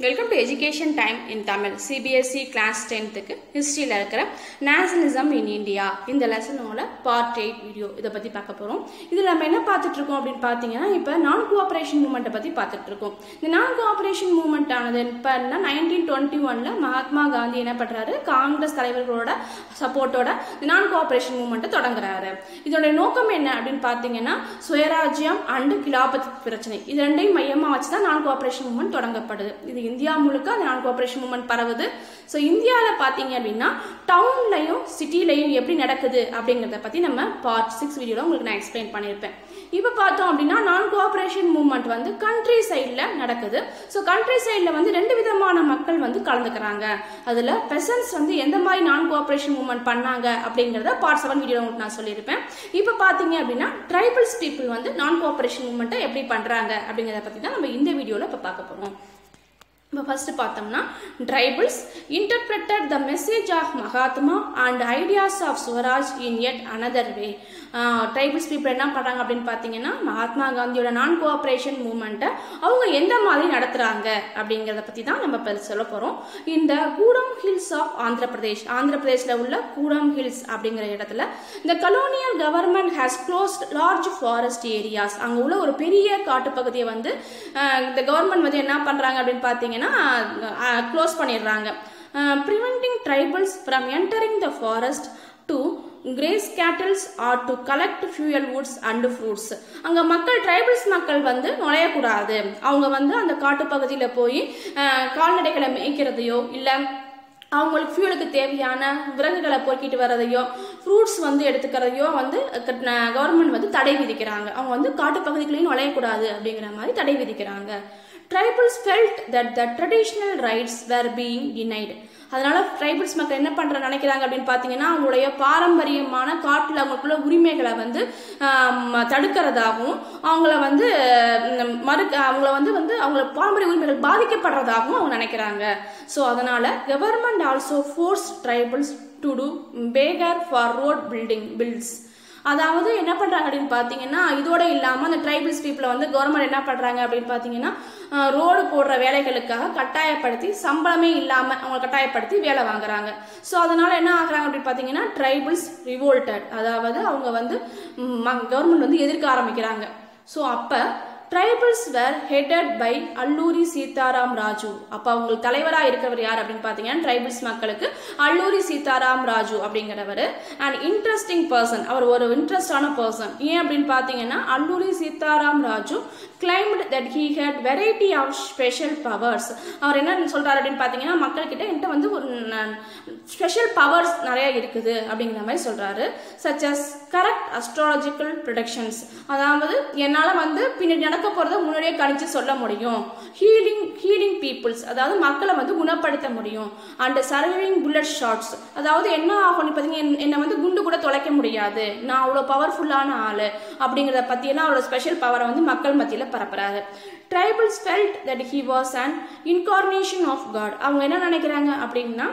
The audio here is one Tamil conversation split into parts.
Welcome to Education Time in Tamil CBSE Class 10th History la irukra Nationalism in India இந்த lesson ஓட part 8 வீடியோ இத பத்தி பார்க்க போறோம். இதுல நம்ம என்ன பார்த்துட்டு இருக்கோம் அப்படினு பாத்தீங்கன்னா இப்ப நான் கோஆபரேஷன் மூவ்மெண்ட் பத்தி பார்த்துட்டு இருக்கோம். இந்த நான் கோஆபரேஷன் மூவ்மெண்ட் ஆனது இப்ப 1921ல மகாத்மா காந்தி என்ன பண்றாரு காங்கிரஸ் தலைவர்களோட சப்போர்ட்டோட நான் கோஆபரேஷன் மூவ்மெண்ட் தொடங்குறாரு. இதோட நோக்கம் என்ன அப்படினு பாத்தீங்கன்னா சுயராஜ்யம் அண்ட் கிலாபத் பிரச்சனை இது ரெண்டையும் மையமா வச்சு தான் நான் கோஆபரேஷன் மூவ்மெண்ட் தொடங்கப்படுது. இது இந்தியா முழுக்க நான் கோஆபரேஷன் மூவ்மெண்ட் பரவுது. சோ இந்தியால பாத்தீங்க அப்படின்னா டவுன்லயும் சிட்டிலயும் எப்படி நடக்குது அப்படிங்கறத பத்தி நம்ம பார்ட் 6 வீடியோல உங்களுக்கு நான் எக்ஸ்பிளைன் பண்ணிருப்பேன். இப்ப பார்த்தோம் அப்படின்னா நான் கோஆபரேஷன் மூவ்மெண்ட் வந்து கண்ட்ரி சைடுல நடக்குது. சோ கண்ட்ரி சைடுல வந்து ரெண்டு விதமான மக்கள் வந்து கலந்துக்கறாங்க. அதுல பெசன்ஸ் வந்து எந்த மாதிரி நான் கோஆபரேஷன் மூவ்மெண்ட் பண்ணாங்க அப்படிங்கறத பார்ட் 7 வீடியோல உங்களுக்கு நான் சொல்லிருப்பேன். இப்ப பாத்தீங்க அப்படின்னா ட்ரைபல்ஸ் பீப்புள் வந்து நான் கோஆபரேஷன் மூவ்மெண்ட்டை எப்படி பண்றாங்க அப்படிங்கறத பத்தி தான் நம்ம இந்த வீடியோல இப்ப பார்க்க போறோம். First பார்த்தோம்னா tribals interpreted the message of Mahatma and ideas of Swaraj in yet another way. Tribals people என்ன பண்றாங்க அப்படினு பாத்தீங்கன்னா மகாத்மா காந்தியோட நான் கோஆபரேஷன் மூவ்மெண்ட்டை அவங்க எந்த மாதிரி நடத்துறாங்க அப்படிங்கறத பத்தி தான் நம்ம சொல்ல போறோம். இந்த கூடம் ஹில்ஸ் ஆஃப் ஆந்திர பிரதேஷ்ல உள்ள கூடம் ஹில்ஸ் அப்படிங்கிற இடத்துல இந்த colonial government has closed large forest areas. அங்க உள்ள ஒரு பெரிய காட்டுப்பகுதியை வந்து இந்த கவர்மெண்ட் வந்து என்ன பண்றாங்க அப்படினு பாத்தீங்கன்னா க்ளோஸ் பண்ணிடுறாங்க. Preventing tribals from entering the forest to graze cattle or to collect fuel woods and fruits. அங்க மக்கள் ட்ரைபல்ஸ் மக்கள் வந்து நுழையக்கூடாது. அவங்க வந்து அந்த காட்டு பகுதியில போய் கால்நடைகளை மேய்க்கிறதையோ இல்ல அவங்களுக்கு ஃபியூலுக்கு தேவையான விறகுகளை பொறுக்கிட்டு வரதையோ ஃப்ரூட்ஸ் வந்து எடுத்துக்கிறதையோ வந்து கவர்மெண்ட் வந்து தடை விதிக்கிறாங்க. அவங்க வந்து காட்டு பகுதிகளையும் நுழையக்கூடாது அப்படிங்கிற மாதிரி தடை விதிக்கிறாங்க. Tribals felt that the traditional rights were being denied. அதனால ட்ரைபல்ஸ் மக்கள் என்ன பண்ற நினைக்கிறாங்க அப்படின்னு பாத்தீங்கன்னா அவங்களுடைய பாரம்பரியமான காட்டுல அவங்களுக்குள்ள உரிமைகளை வந்து தடுக்கிறதாகவும் அவங்கள வந்து அவங்கள பாரம்பரிய உரிமைகள் பாதிக்கப்படுறதாகவும் அவங்க நினைக்கிறாங்க. சோ அதனால government also force tribals to to beggar for road builds. அதாவது என்ன பண்றாங்க அப்படின்னு பாத்தீங்கன்னா இதோட இல்லாம அந்த ட்ரைபல்ஸ் பீப்புளை வந்து கவர்மெண்ட் என்ன பண்றாங்க அப்படின்னு பாத்தீங்கன்னா ரோடு போடுற வேலைகளுக்காக கட்டாயப்படுத்தி சம்பளமே இல்லாம அவங்க கட்டாயப்படுத்தி வேலை வாங்குறாங்க. சோ அதனால என்ன ஆகுறாங்க அப்படின்னு பாத்தீங்கன்னா ட்ரைபல்ஸ் ரிவோல்டட், அதாவது அவங்க வந்து கவர்மெண்ட் வந்து எதிர்க்க ஆரம்பிக்கிறாங்க. சோ அப்ப Tribals were headed by Alluri Sitaram Raju. அப்ப அவங்க தலைவரா இருக்கவர் யார் அப்படின்னு பாத்தீங்கன்னா ட்ரைபல்ஸ் மக்களுக்கு அல்லூரி சீதாராம் ராஜு அப்படிங்கிறவர் அண்ட் இன்ட்ரெஸ்டிங் பர்சன். அவர் ஒரு இன்ட்ரெஸ்டான பர்சன். ஏன் அப்படின்னு பாத்தீங்கன்னா Alluri Sitaram Raju claimed that he had variety of special powers. அவர் என்ன சொல்றாரு அப்படின்னு பாத்தீங்கன்னா மக்கள் கிட்ட என்கிட்ட வந்து ஒரு ஸ்பெஷல் பவர்ஸ் நிறைய இருக்குது அப்படிங்கிற மாதிரி சொல்றாரு. such as correct astrological predictions. அதாவது என்னால வந்து பின்னாடி நடக்க போறத முன்னாடியே கணிச்சு சொல்ல முடியும். ஹீலிங் பீப்புள்ஸ், அதாவது மக்களை வந்து குணப்படுத்த முடியும். அண்ட் சர்வைவிங் புல்லட் ஷாட்ஸ், அதாவது என்ன ஆகும் பாத்தீங்கன்னா என்ன வந்து குண்டு கூட தொலைக்க முடியாது, நான் அவ்வளவு பவர்ஃபுல்லான ஆளு அப்படிங்கறத பத்தி எல்லாம் அவரோட ஸ்பெஷல் பவரை வந்து மக்கள் மத்தியில பரப்புறாரு. Tribals felt that he was an incarnation of God. அவங்க என்ன நினைக்கிறாங்க அப்படின்னா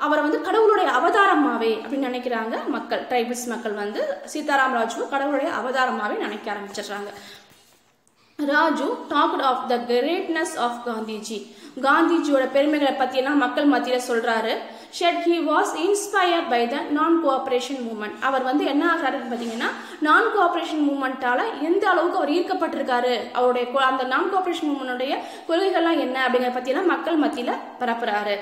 அவரை வந்து கடவுளுடைய அவதாரமாவே அப்படின்னு நினைக்கிறாங்க மக்கள். ட்ரைபல்ஸ் மக்கள் வந்து சீதாராம் ராஜு கடவுளுடைய அவதாரமாவே நினைக்க ஆரம்பிச்சிடுறாங்க. Raju talked of the greatness of Gandhiji. காந்திஜியோட பெருமைகளை பத்தி எல்லாம் மக்கள் மத்தியில சொல்றாரு. said he was inspired by the non cooperation movement. அவர் வந்து என்ன ஆகுறாருன்னு பாத்தீங்கன்னா நான் கோஆபரேஷன் மூவ்மெண்டால எந்த அளவுக்கு அவர் ஈர்க்கப்பட்டிருக்காரு, அவருடைய அந்த நான் கோஆபரேஷன் மூவ்மெண்டோட கொள்கைகள்லாம் என்ன அப்படிங்கறத பத்தி எல்லாம் மக்கள் மத்தியில பரப்புறாரு.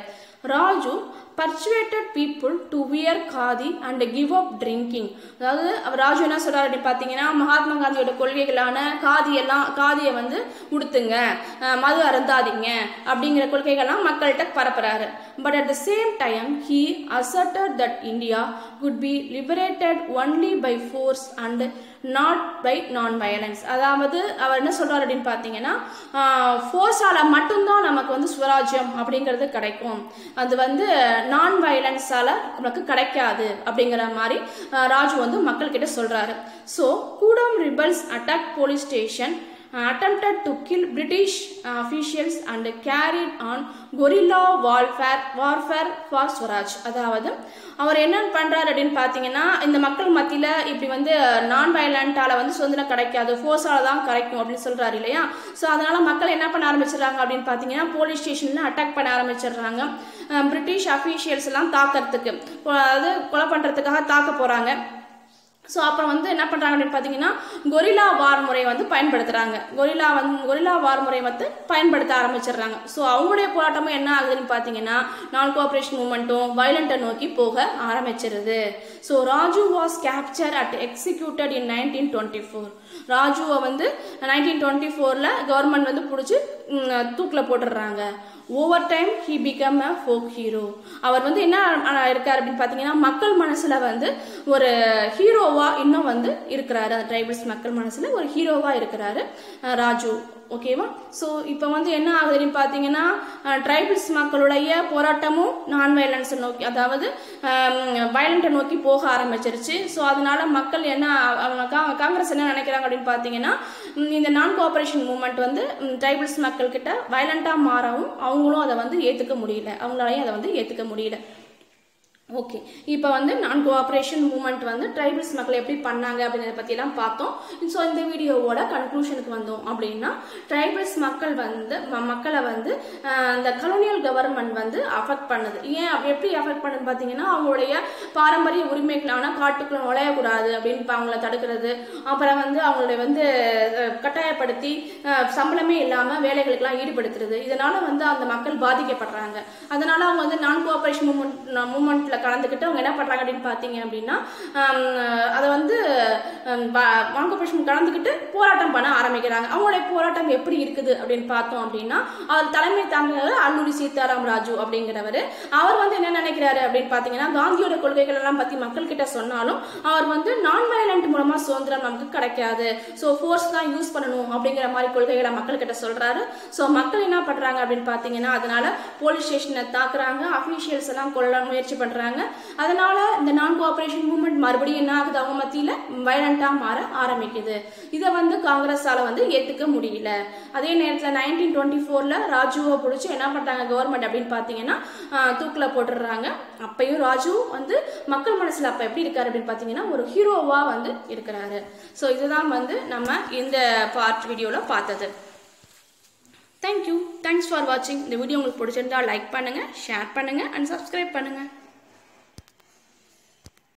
Raju persuaded people to wear khadi and give up drinking. அதாவது ராஜு என்ன சொல்றாரு அப்படின்னு பாத்தீங்கன்னா மகாத்மா காந்தியோட கொள்கைகளான காதியை வந்து உடுத்துங்க, மது அருந்தாதீங்க அப்படிங்கிற கொள்கைகள்லாம் மக்கள்கிட்ட பரப்புறாரு. But at the same time he asserted that India would be liberated only by force and not by non-violence. அதாவது அவர் என்ன சொல்றாரு அப்படின்னு பாத்தீங்கன்னா ஃபோர்ஸால மட்டும்தான் நமக்கு வந்து சுவராஜ்யம் அப்படிங்கிறது கிடைக்கும், அது வந்து நான் வயலன்ஸால நமக்கு கிடைக்காது அப்படிங்கிற மாதிரி ராஜு வந்து மக்கள் கிட்ட சொல்றாரு. சோ கூடம் rebels attack police station attempted to kill British officials and carried on guerrilla warfare for Swaraj. அதாவது அவர் என்ன பண்றாரு அப்படின்னு பாத்தீங்கன்னா, இந்த மக்கள் மத்தியில இப்படி வந்து நான் வயலண்டால வந்து சுதந்திரம் கிடைக்காது, ஃபோர்ஸால தான் கிடைக்கும் அப்படின்னு சொல்றாரு இல்லையா. ஸோ அதனால மக்கள் என்ன பண்ண ஆரம்பிச்சிடறாங்க அப்படின்னு பாத்தீங்கன்னா, போலீஸ் ஸ்டேஷன்ல அட்டாக் பண்ண ஆரம்பிச்சிடுறாங்க. பிரிட்டிஷ் அஃபீஷியல்ஸ் எல்லாம் தாக்கிறதுக்கு, அதாவது கொலை பண்றதுக்காக தாக்க போறாங்க. ஸோ அப்புறம் வந்து என்ன பண்ணுறாங்க அப்படின்னு பார்த்தீங்கன்னா, கொரில்லா வார் முறையை வந்து பயன்படுத்துகிறாங்க. கொரில்லா வார் முறையை வந்து பயன்படுத்த ஆரம்பிச்சிடுறாங்க. ஸோ அவங்களுடைய போராட்டமும் என்ன ஆகுதுன்னு பார்த்தீங்கன்னா, நான் கோஆப்ரேஷன் மூவ்மெண்ட்டும் வயலண்ட்டை நோக்கி போக ஆரம்பிச்சிருது. So Raju was capture at executed in 1924. ராஜுவை வந்து 1924ல் கவர்மெண்ட் வந்து பிடிச்சி தூக்கில் போட்டுடுறாங்க. Over time he become a folk hero. அவர் வந்து என்ன இருக்கார் அப்படின்னு பார்த்தீங்கன்னா, மக்கள் மனசுல வந்து ஒரு ஹீரோவா இன்னும் வந்து இருக்கிறாரு. அந்த ட்ரைபல்ஸ் மக்கள் மனசுல ஒரு ஹீரோவா இருக்கிறாரு ராஜு. ஓகேவா. ஸோ இப்போ வந்து என்ன ஆகுதுன்னு பார்த்தீங்கன்னா, ட்ரைபல்ஸ் மக்களுடைய போராட்டமும் நான் வயலன்ஸை நோக்கி, அதாவது வயலண்ட்டை நோக்கி போக ஆரம்பிச்சிருச்சு. ஸோ அதனால மக்கள் என்ன, காங்கிரஸ் என்ன நினைக்கிறாங்க அப்படின்னு பார்த்தீங்கன்னா, இந்த நான் கோஆபரேஷன் மூவ்மெண்ட் வந்து ட்ரைபல்ஸ் மக்கள் கிட்ட வயலண்ட்டாக மாறவும் அவங்களும் அதை வந்து ஏற்றுக்க முடியல, அவங்களாலையும் அதை வந்து ஏற்றுக்க முடியல. ஓகே, இப்போ வந்து நான் கோஆப்ரேஷன் மூவ்மெண்ட் வந்து ட்ரைபல்ஸ் மக்கள் எப்படி பண்ணாங்க அப்படிங்கிறத பற்றிலாம் பார்த்தோம். ஸோ இந்த வீடியோவோட கன்க்ளூஷனுக்கு வந்தோம் அப்படின்னா, ட்ரைபல்ஸ் மக்களை வந்து இந்த கலோனியல் கவர்மெண்ட் வந்து அஃபெக்ட் பண்ணுது. ஏன் எப்படி அஃபெக்ட் பண்ணுது பார்த்தீங்கன்னா, அவங்களுடைய பாரம்பரிய உரிமைகளான காட்டுக்குள்ள நுழையக்கூடாது அப்படின்னு அவங்கள தடுக்கிறது, அப்புறம் வந்து அவங்களுடைய வந்து கட்டாயப்படுத்தி சம்பளமே இல்லாமல் வேலைகளுக்கெல்லாம் ஈடுபடுத்துறது. இதனால வந்து அந்த மக்கள் பாதிக்கப்படுறாங்க. அதனால அவங்க வந்து நான் கோஆப்ரேஷன் மூவ்மெண்ட்ல கலந்துக்கிட்டு அவங்க என்ன பண்றாங்க அப்படின்னு பாத்தீங்க அப்படின்னா, அதை வந்து கான்கோஆபரேஷன் கலந்துக்கிட்டு போராட்டம் பண்ண ஆரம்பிக்கிறாங்க. அவங்களுடைய போராட்டம் எப்படி இருக்குது அப்படின்னு பார்த்தோம் அப்படின்னா, அவர் தலைமை தாங்குகிறார் அல்லூரி சீதாராம் ராஜு அப்படிங்கிறவர். அவர் வந்து என்ன நினைக்கிறாரு அப்படின்னு பாத்தீங்கன்னா, காந்தியோட கொள்கைகள் எல்லாம் பத்தி மக்கள் கிட்ட சொன்னாலும் அவர் வந்து நான் வயலண்ட் மூலமா சுதந்திரம் நமக்கு கிடைக்காது, ஸோ ஃபோர்ஸ் தான் யூஸ் பண்ணணும் அப்படிங்கிற மாதிரி கொள்கைகளை மக்கள் கிட்ட சொல்றாரு. ஸோ மக்கள் என்ன பண்றாங்க அப்படின்னு பாத்தீங்கன்னா, அதனால போலீஸ் ஸ்டேஷனை தாக்குறாங்க, அபிஷியல்ஸ் எல்லாம் கொல்ல முயற்சி பண்றாங்க. அதனால இந்த நான் கோஆபரேஷன் மூவ்மெண்ட் மறுபடியும் என்ன ஆகுது, அவங்க மத்தியில வயலண்டா மாற ஆரம்பிக்குது. இதை வந்து காங்கிரஸால வந்து ஏத்துக்க முடியல. அதே நேரத்தில் 1924ல ராஜுவை பிடிச்சி என்ன பண்றாங்க கவர்மெண்ட் அப்படின்னு பாத்தீங்கன்னா, தூக்குல போட்டுடுறாங்க. அப்பயும் ராஜு வந்து மக்கள் மனசுல அப்ப எப்படி இருக்காரு அப்படின்னு பாத்தீங்கன்னா, ஒரு ஹீரோவா வந்து இருக்கிறாரு. ஸோ இதுதான் வந்து நம்ம இந்த பார்ட் வீடியோல பார்த்தது. தேங்க்யூ, தேங்க்ஸ் ஃபார் வாட்சிங். இந்த வீடியோ உங்களுக்கு பிடிச்சிருந்தா லைக் பண்ணுங்க, ஷேர் பண்ணுங்க அண்ட் சப்ஸ்கிரைப் பண்ணுங்க.